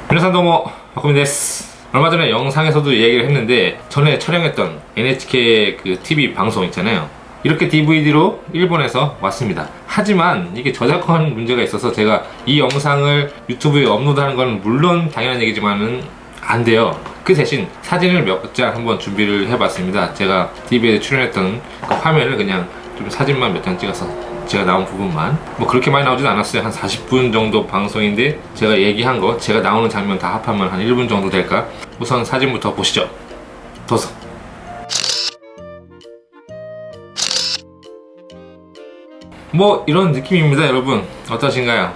皆さんどうも박구민です. 얼마 전에 영상에서도 얘기를 했는데 전에 촬영했던 NHK 그 TV 방송 있잖아요. 이렇게 DVD로 일본에서 왔습니다. 하지만 이게 저작권 문제가 있어서 제가 이 영상을 유튜브에 업로드하는 건 물론 당연한 얘기지만은 안 돼요. 그 대신 사진을 몇 장 한번 준비를 해봤습니다. 제가 TV에 출연했던 그 화면을 그냥 좀 사진만 몇 장 찍어서 제가 나온 부분만, 뭐 그렇게 많이 나오진 않았어요. 한 40분 정도 방송인데 제가 얘기한 거, 제가 나오는 장면 다 합하면 한 1분 정도 될까? 우선 사진부터 보시죠. 도서. 뭐 이런 느낌입니다. 여러분 어떠신가요?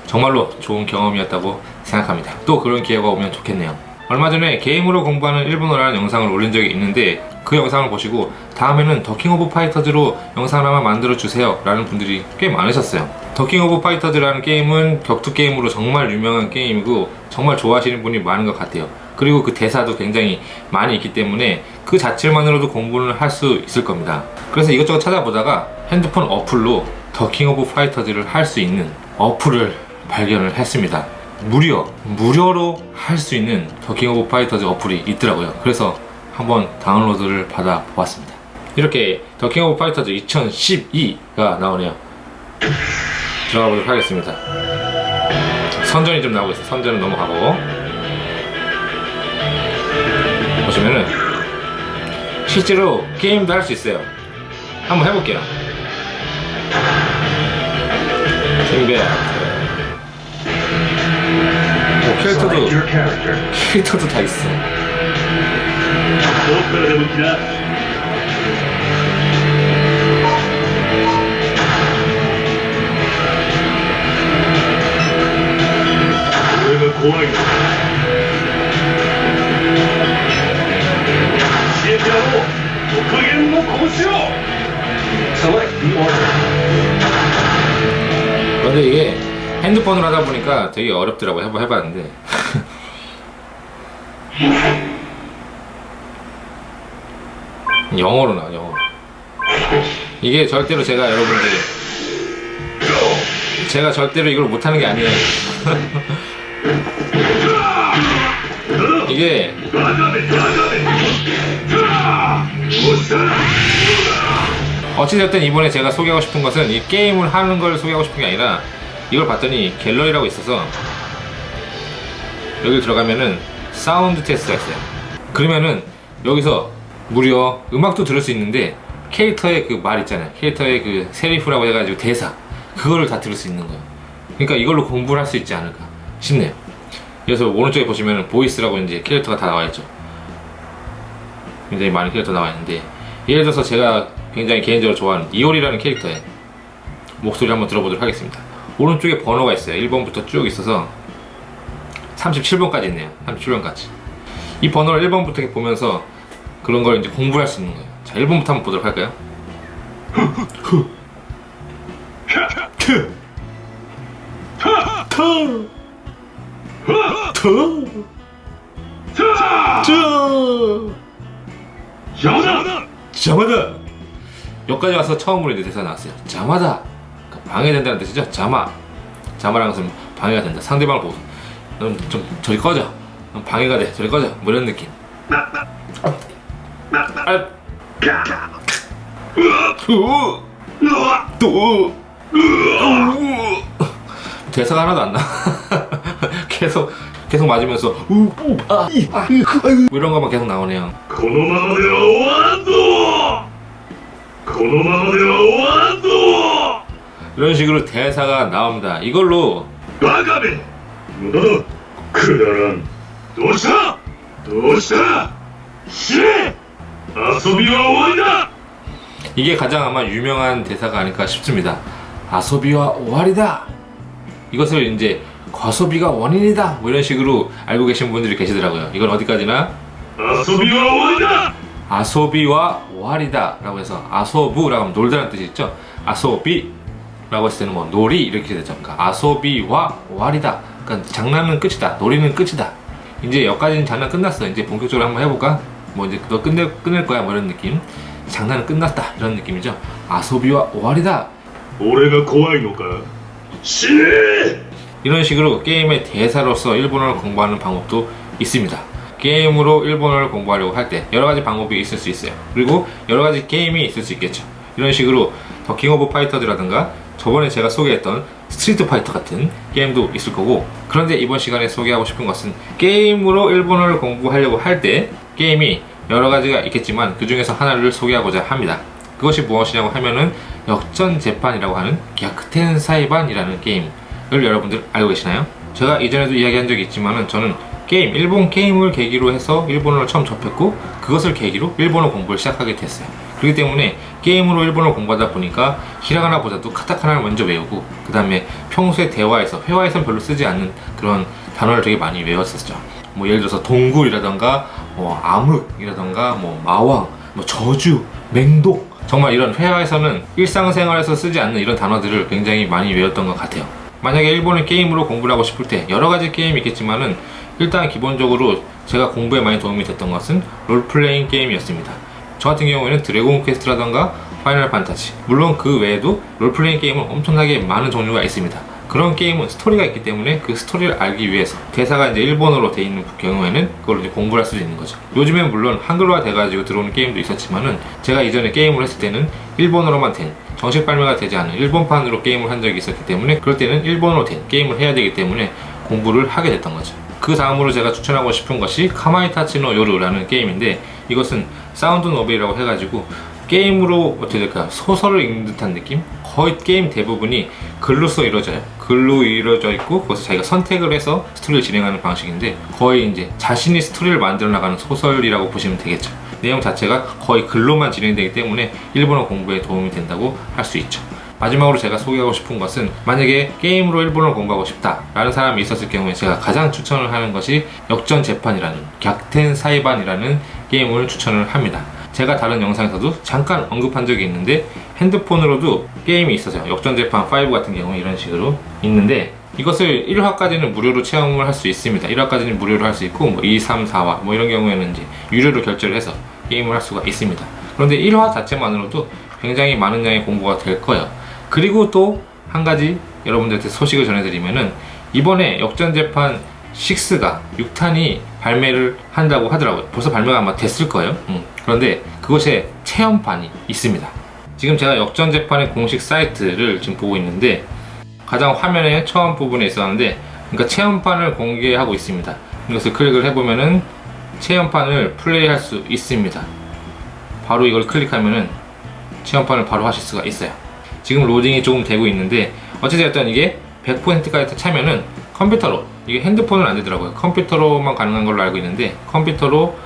정말로 좋은 경험이었다고 생각합니다. 또 그런 기회가 오면 좋겠네요. 얼마 전에 게임으로 공부하는 일본어라는 영상을 올린 적이 있는데 그 영상을 보시고 다음에는 더킹 오브 파이터즈로 영상을 하나 만들어 주세요 라는 분들이 꽤 많으셨어요. 더킹 오브 파이터즈라는 게임은 격투 게임으로 정말 유명한 게임이고 정말 좋아하시는 분이 많은 것 같아요. 그리고 그 대사도 굉장히 많이 있기 때문에 그 자체만으로도 공부를 할 수 있을 겁니다. 그래서 이것저것 찾아보다가 핸드폰 어플로 더킹 오브 파이터즈를 할 수 있는 어플을 발견을 했습니다. 무료로 할 수 있는 더킹 오브 파이터즈 어플이 있더라고요. 그래서 한번 다운로드를 받아 보았습니다. 이렇게 더킹 오브 파이터즈 2012가 나오네요. 들어가 보도록 하겠습니다. 선전이 좀 나오고 있어요. 선전은 넘어가고 보시면은 실제로 게임도 할 수 있어요. 한번 해볼게요. 캐릭터도 다 있어. 근데 이게 핸드폰으로 하다 보니까 되게 어렵더라고요. 한번 해봤는데 영어로 나와. 영어로. 이게 절대로 제가 절대로 이걸 못하는 게 아니에요. 이게 어찌됐든 이번에 제가 소개하고 싶은 것은 이 게임을 하는 걸 소개하고 싶은 게 아니라 이걸 봤더니 갤러리라고 있어서 여기 들어가면은 사운드 테스트가 있어요. 그러면은 여기서 무려 음악도 들을 수 있는데 캐릭터의 그 말 있잖아요. 캐릭터의 그 세리프라고 해가지고 대사, 그거를 다 들을 수 있는 거예요. 그러니까 이걸로 공부를 할 수 있지 않을까 싶네요. 그래서 오른쪽에 보시면은 보이스라고 이제 캐릭터가 다 나와 있죠. 굉장히 많은 캐릭터 나와 있는데, 예를 들어서 제가 굉장히 개인적으로 좋아하는 이올이라는 캐릭터의 목소리 한번 들어보도록 하겠습니다. 오른쪽에 번호가 있어요. 1번부터 쭉 있어서 37번까지 있네요. 37번까지. 이 번호를 1번부터 이렇게 보면서 그런 걸 이제 공부할 수 있는 거예요. 자, 1번부터 한번 보도록 할까요? 자마다! 여기까지 와서 처음으로 이제 대사 나왔어요. 자마다! 방해된다는 뜻이죠. 자마라는 것은 방해가 된다. 상대방을 보고 넌 좀 저리 꺼져, 넌 방해가 돼, 저리 꺼져, 뭐 이런 느낌. 대사가 하나도 안 나. 계속 맞으면서 뭐 이런 것만 계속 나오네요. 이런 식으로 대사가 나옵니다. 이걸로 이게 가장 아마 유명한 대사가 아닐까 싶습니다. 아소비와 오와리다. 이것을 이제 과소비가 원인이다, 뭐 이런 식으로 알고 계신 분들이 계시더라고요. 이건 어디까지나 아소비와 오와리다 라고 해서, 아소부라고 하면 놀다라는 뜻이 있죠. 아소비라고 했을 때는 뭐 놀이 이렇게 되죠. 그러니까 아소비와 오와리다, 그러니까 장난은 끝이다, 놀이는 끝이다. 이제 여기까지는 장난 끝났어. 이제 본격적으로 한번 해볼까? 뭐 이제 너 끝낼 거야, 뭐 이런 느낌. 장난은 끝났다, 이런 느낌이죠. 아소비와 오와리다. 俺が怖いのか死ね 이런 식으로 게임의 대사로서 일본어를 공부하는 방법도 있습니다. 게임으로 일본어를 공부하려고 할 때 여러 가지 방법이 있을 수 있어요. 그리고 여러 가지 게임이 있을 수 있겠죠. 이런 식으로 더 킹 오브 파이터즈라든가 저번에 제가 소개했던 스트리트 파이터 같은 게임도 있을 거고, 그런데 이번 시간에 소개하고 싶은 것은 게임으로 일본어를 공부하려고 할 때 게임이 여러 가지가 있겠지만 그 중에서 하나를 소개하고자 합니다. 그것이 무엇이냐고 하면은 역전재판이라고 하는 갸크텐 사이반이라는 게임을 여러분들 알고 계시나요? 제가 이전에도 이야기한 적이 있지만은 저는 일본 게임을 계기로 해서 일본어를 처음 접했고 그것을 계기로 일본어 공부를 시작하게 됐어요. 그렇기 때문에 게임으로 일본어를 공부하다 보니까 히라가나보다도 카타카나를 먼저 외우고, 그 다음에 평소에 대화에서 회화에선 별로 쓰지 않는 그런 단어를 되게 많이 외웠었죠. 뭐 예를 들어서 동굴이라던가 뭐 암흑이라던가 뭐 마왕, 뭐 저주, 맹독, 정말 이런 회화에서는 일상생활에서 쓰지 않는 이런 단어들을 굉장히 많이 외웠던 것 같아요. 만약에 일본의 게임으로 공부를 하고 싶을 때 여러 가지 게임이 있겠지만은 일단 기본적으로 제가 공부에 많이 도움이 됐던 것은 롤플레잉 게임이었습니다. 저 같은 경우에는 드래곤 퀘스트라던가 파이널 판타지, 물론 그 외에도 롤플레잉 게임은 엄청나게 많은 종류가 있습니다. 그런 게임은 스토리가 있기 때문에 그 스토리를 알기 위해서 대사가 이제 일본어로 돼 있는 경우에는 그걸 이제 공부를 할 수도 있는 거죠. 요즘엔 물론 한글화 돼가지고 들어오는 게임도 있었지만은 제가 이전에 게임을 했을 때는 일본어로만 된, 정식 발매가 되지 않은 일본판으로 게임을 한 적이 있었기 때문에 그럴 때는 일본어로 된 게임을 해야 되기 때문에 공부를 하게 됐던 거죠. 그 다음으로 제가 추천하고 싶은 것이 카마이타치노 요루라는 게임인데, 이것은 사운드 노벨이라고 해가지고 게임으로 어떻게 될까, 소설을 읽는 듯한 느낌? 거의 게임 대부분이 글로써 이루어져요. 글로 이루어져 있고 거기서 자기가 선택을 해서 스토리를 진행하는 방식인데 거의 이제 자신이 스토리를 만들어 나가는 소설이라고 보시면 되겠죠. 내용 자체가 거의 글로만 진행되기 때문에 일본어 공부에 도움이 된다고 할 수 있죠. 마지막으로 제가 소개하고 싶은 것은, 만약에 게임으로 일본어를 공부하고 싶다 라는 사람이 있었을 경우에 제가 가장 추천을 하는 것이 역전재판이라는 갸크텐 사이반이라는 게임을 추천을 합니다. 제가 다른 영상에서도 잠깐 언급한 적이 있는데 핸드폰으로도 게임이 있어서요. 역전재판 5 같은 경우에 이런 식으로 있는데 이것을 1화까지는 무료로 체험을 할 수 있습니다. 1화까지는 무료로 할 수 있고 뭐 2, 3, 4화 뭐 이런 경우에는 이제 유료로 결제를 해서 게임을 할 수가 있습니다. 그런데 1화 자체만으로도 굉장히 많은 양의 공부가 될 거예요. 그리고 또 한 가지 여러분들한테 소식을 전해드리면은, 이번에 역전재판 6가 6탄이 발매를 한다고 하더라고요. 벌써 발매가 아마 됐을 거예요. 그런데 그것에 체험판이 있습니다. 지금 제가 역전재판의 공식 사이트를 지금 보고 있는데 가장 화면의 처음 부분에 있었는데, 그러니까 체험판을 공개하고 있습니다. 이것을 클릭을 해보면은 체험판을 플레이할 수 있습니다. 바로 이걸 클릭하면은 체험판을 바로 하실 수가 있어요. 지금 로딩이 조금 되고 있는데 어찌되었든 이게 100%까지 차면은 컴퓨터로, 이게 핸드폰은 안 되더라고요. 컴퓨터로만 가능한 걸로 알고 있는데 컴퓨터로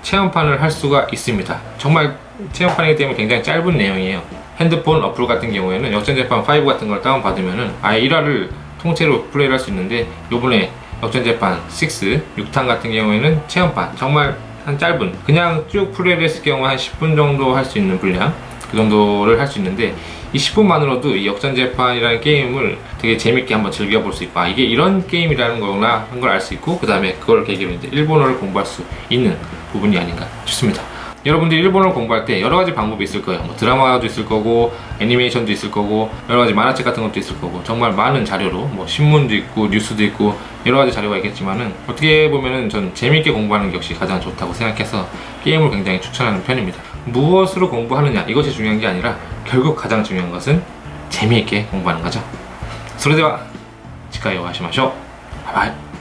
체험판을 할 수가 있습니다. 정말 체험판이기 때문에 굉장히 짧은 내용이에요. 핸드폰 어플 같은 경우에는 역전재판 5 같은 걸 다운받으면은 아예 1화를 통째로 플레이를 할 수 있는데, 요번에 역전재판 6탄 같은 경우에는 체험판, 정말 한 짧은, 그냥 쭉 플레이를 했을 경우 한 10분 정도 할 수 있는 분량, 그 정도를 할 수 있는데 이 10분만으로도 이 역전재판이라는 게임을 되게 재밌게 한번 즐겨볼 수 있고, 아 이게 이런 게임이라는 거구나 한 걸 알 수 있고, 그 다음에 그걸 계기로 이제 일본어를 공부할 수 있는 부분이 아닌가 싶습니다. 여러분들이 일본어를 공부할 때 여러 가지 방법이 있을 거예요. 뭐 드라마도 있을 거고 애니메이션도 있을 거고 여러 가지 만화책 같은 것도 있을 거고, 정말 많은 자료로 뭐 신문도 있고 뉴스도 있고 여러 가지 자료가 있겠지만은 어떻게 보면은 전 재밌게 공부하는 게 역시 가장 좋다고 생각해서 게임을 굉장히 추천하는 편입니다. 무엇으로 공부하느냐 이것이 중요한 게 아니라 결국 가장 중요한 것은 재미있게 공부하는 거죠. それでは次回お会いしましょう。バイバイ。